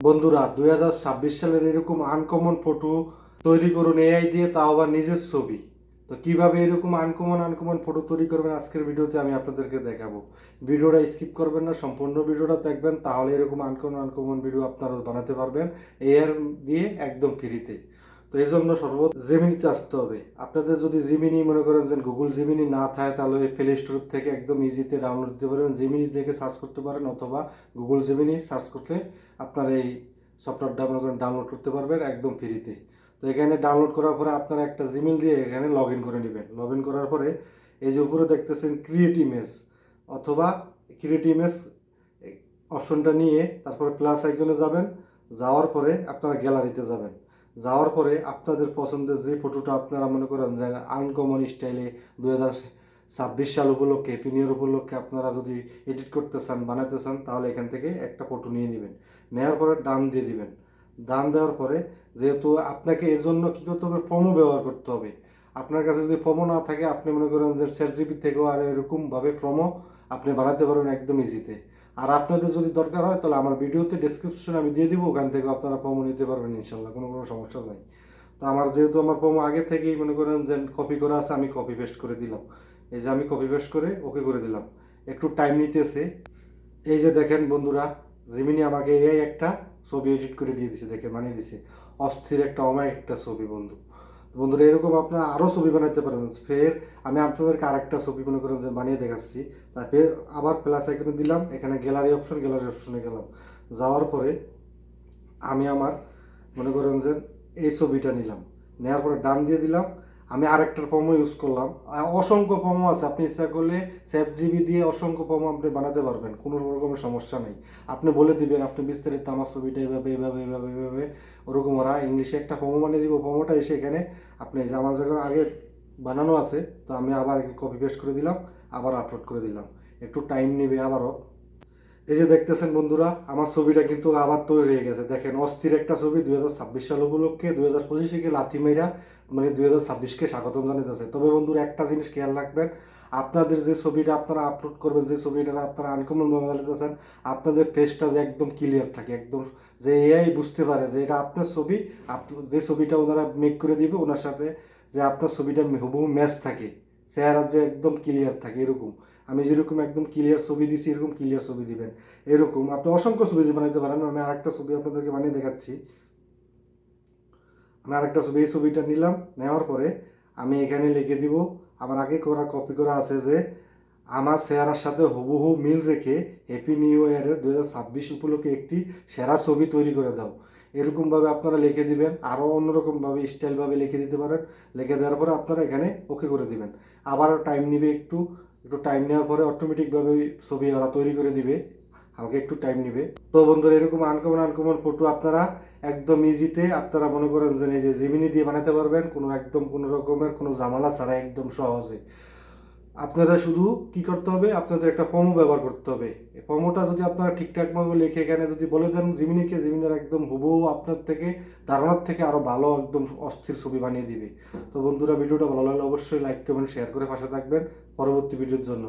বন্ধুরা 2026 সালের এরকম আনকমন ফটো তৈরি করুন এআই দিয়ে, তাও আবার নিজের ছবি। তো কিভাবে এরকম আনকমন ফটো তৈরি করবেন আজকের ভিডিওতে আমি আপনাদেরকে দেখাবো। ভিডিওটা স্কিপ করবেন না, সম্পূর্ণ ভিডিওটা দেখবেন, তাহলে এরকম আনকমন ভিডিও আপনারা বানাতে পারবেন এআই দিয়ে একদম ফ্রিতে। তো এই জন্য সর্বপ্রথম জেমিনিতে আসতে হবে। আপনাদের যদি জিমিনি মনে করেন যে গুগল জিমিনি না থাকে, তাহলে প্লে স্টোর থেকে একদম ইজিতে ডাউনলোড দিতে পারবেন। জিমিনি থেকে সার্চ করতে পারেন, অথবা গুগল জিমিনি সার্চ করতে আপনার এই সফটওয়্যার ডাউনলোড করতে পারবেন একদম ফ্রিতে। তো এখানে ডাউনলোড করার পরে আপনারা একটা জিমেল দিয়ে এখানে লগ ইন করে নেবেন। লগ ইন করার পরে এই যে উপরে দেখতেছেন ক্রিয়েট ইমেজ, অথবা ক্রিয়েট ইমেজ অপশনটা নিয়ে তারপরে প্লাস আইকনে যাবেন। যাওয়ার পরে আপনারা গ্যালারিতে যাবেন। যাওয়ার পরে আপনাদের পছন্দের যে ফটোটা আপনারা মনে করেন যে আনকমন স্টাইলে 2026 সাল উপলক্ষে, হ্যাপি নিউ ইয়ার উপলক্ষে আপনারা যদি এডিট করতে চান, বানাতে চান, তাহলে এখান থেকে একটা ফটো নিয়ে নেবেন। নেওয়ার পরে ডান দিয়ে দিবেন। ডান দেওয়ার পরে যেহেতু আপনাকে এর জন্য কী করতে হবে, প্রোমো ব্যবহার করতে হবে। আপনার কাছে যদি প্রোমো না থাকে, আপনি মনে করেন যে চ্যাটজিপিটি থেকেও আর এরকমভাবে প্রোমো আপনি বানাতে পারবেন একদম ইজিতে। আর আপনাদের যদি দরকার হয়, তাহলে আমার ভিডিওতে ডেসক্রিপশনে আমি দিয়ে দিব, ওখান থেকে আপনারা প্রোমো নিতে পারবেন ইনশাল্লাহ, কোনো সমস্যা নাই। তো যেহেতু আমার প্রোমো আগে থেকেই মনে করেন যে কপি করা আছে, আমি কপি পেস্ট করে দিলাম। এই যে আমি কপি পেস্ট করে ওকে করে দিলাম। একটু টাইম নিতেছে। এই যে দেখেন বন্ধুরা, জিমিনি আমাকে এই একটা ছবি এডিট করে দিয়ে দিছে, দেখে বানিয়ে দিছে অস্থির একটা অমায়িক একটা ছবি। বন্ধুরা এরকম আপনারা আরও ছবি বানাতে পারবেন। ফের আমি আপনাদেরকে আরেকটা ছবি মনে করেন যে বানিয়ে দেখাচ্ছি। তারপরে আবার প্লাস আইকনে দিলাম, এখানে গ্যালারি অপশনে গেলাম। যাওয়ার পরে আমি আমার মনে করেন যে এই ছবিটা নিলাম। নেওয়ার পরে ডান দিয়ে দিলাম। আমি আরেকটার প্রোমো ইউজ করলাম। অসংখ্য প্রোমো আছে, আপনি ইচ্ছা করলে চ্যাটজিপিটি দিয়ে অসংখ্য প্রোমো আপনি বানাতে পারবেন, কোনো রকমের সমস্যা নেই। আপনি বলে দিবেন আপনি বিস্তারিত আমার ছবিটা এভাবে ওরকম ওরা ইংলিশে একটা প্রোমো বানিয়ে দিব। প্রোমোটা এসে এখানে আপনি যে আমার যখন আগে বানানো আছে, তো আমি আবার কপি পেস্ট করে দিলাম, আবার আপলোড করে দিলাম। একটু টাইম নেবে আবারও। এই যে দেখতেছেন বন্ধুরা, আমার ছবিটা কিন্তু আবার তৈরি হয়ে গেছে। দেখেন অস্থির একটা ছবি 2026 সাল উপলক্ষে 2025-কে লাথি মেরা, মানে 2026-কে স্বাগতম জানাতেছে। তবে বন্ধুরা একটা জিনিস খেয়াল রাখবেন, আপনাদের যে ছবিটা আপনারা আপলোড করবেন, যে ছবিটা আপনারা আনকমন বানাতেছেন, আপনাদের ফেসটা যে একদম ক্লিয়ার থাকে, একদম যে এআই বুঝতে পারে যে এটা আপনার ছবি। যে ছবিটা ওনারা মেক করে দিবে, ওনার সাথে যে আপনার ছবিটা হুবহু ম্যাচ থাকে, চেহারা যে একদম ক্লিয়ার থাকে এরকম। আমি যেরকম একদম ক্লিয়ার ছবি দিছি, এরকম ক্লিয়ার ছবি দিবেন। এরকম আপনি অসংখ্য ছবি বানাইতে পারেন। আমি আরেকটা ছবি আপনাদেরকে বানিয়ে দেখাচ্ছি। আমি আরেকটা ছবি, এই ছবিটা নিলাম। নেওয়ার পরে আমি এখানে লিখে দিব, আমার আগে কপি করা আছে যে আমার চেহারার সাথে হুবহু মিল রেখে হ্যাপি নিউ ইয়ারের 2026 উপলক্ষে একটি সেরা ছবি তৈরি করে দাও। এরকমভাবে আপনারা লিখে দিবেন। আরও অন্যরকমভাবে স্টাইলভাবে লিখে দিতে পারেন। লিখে দেওয়ার পরে আপনারা এখানে ওকে করে দিবেন। আবারও টাইম নিবে, একটু টাইম নেওয়ার পরে অটোমেটিকভাবে ছবি ওরা তৈরি করে দিবে। আমাকে একটু টাইম নিবে। তো বন্ধুরা এরকম আনকমন ফটো আপনারা একদম ইজিতে আপনারা মনে করেন যে এই যে জিমিনি দিয়ে বানাতে পারবেন, কোনো রকমের কোনো ঝামেলা ছাড়া, একদম সহজে। আপনারা শুধু কি করতে হবে, আপনাদের একটা প্রোমো ব্যবহার করতে হবে। এই প্রোমোটা যদি আপনারা ঠিকঠাকভাবে লিখে এখানে যদি বলে দেন জিমিনিকে, জিমিনার একদম হুবহু আপনার থেকে ধারণার থেকে আরও ভালো একদম অস্থির ছবি বানিয়ে দিবে। তো বন্ধুরা ভিডিওটা ভালো লাগলে অবশ্যই লাইক কমেন্ট শেয়ার করে পাশে থাকবেন পরবর্তী ভিডিওর জন্য।